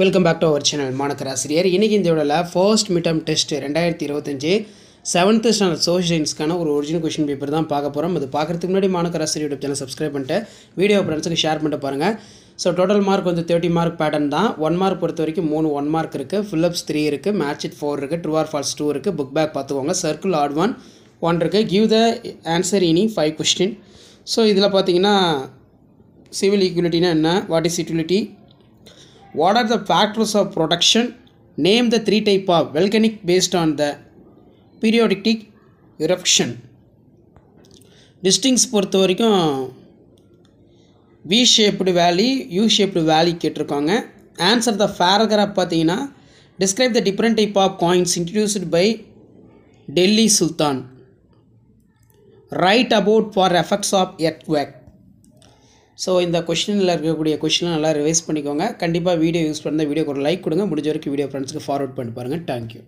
Welcome back to our channel மாணக்கராசிரியர். இன்றைக்கி இந்த வீடியோவில் first midterm test 2025 7th standard social சயின்ஸ்க்கான ஒரு ஒரிஜினல் கொஷின் பேப்பர் தான் பார்க்க போகிறோம். அது பார்க்குறதுக்கு முன்னாடி மாணக்கராசிரியர் யூடியூப் சேனல் சப்ஸ்கிரைப் பண்ணிட்டு வீடியோ ஃப்ரெண்ட்ஸுக்கு ஷேர் பண்ணிட்டு பாருங்கள். ஸோ டோட்டல் மார்க் வந்து 30 மார்க் பேட்டர்ன் தான். 1 மார்க் பொறுத்த வரைக்கும் 3 1 மார்க் இருக்குது, ஃபில்லப்ஸ் 3 இருக்குது, மேட்ச் இட் 4 இருக்குது, ட்ரூ ஆர் ஃபால்ஸ் 2 இருக்குது, புக் பேக் பார்த்துக்கோங்க, சர்க்கிள் ஆட் 1 இருக்குது, கிவ் த ஆன்சர் இனி 5 கொஸ்டின். ஸோ இதில் பார்த்தீங்கன்னா சிவில் ஈக்குவலிட்டினா என்ன, what is utility, what are the factors of protection, name the 3 type of volcanic based on the periodic eruption. டிஸ்டிங்ஸ் பொறுத்த வரைக்கும் V shaped valley, U shaped valley கேட்டிருக்காங்க. Answer the paragraph பார்த்தீங்கன்னா describe the different type of coins introduced by Delhi sultan, right about four effects of earthquake. So இந்த கொஷினில் இருக்கக்கூடிய கொஷினை நல்லா ரிவைஸ் பண்ணிக்கோங்க. கண்டிப்பாக வீடியோ யூஸ் பண்ணால் வீடியோக்கு ஒரு லைக் கொடுங்க. முடிஞ்ச வரைக்கும் வீடியோ ஃப்ரெண்ட்ஸுக்கு ஃபார்வர்ட் பண்ணி பாருங்கள். தேங்க்யூ.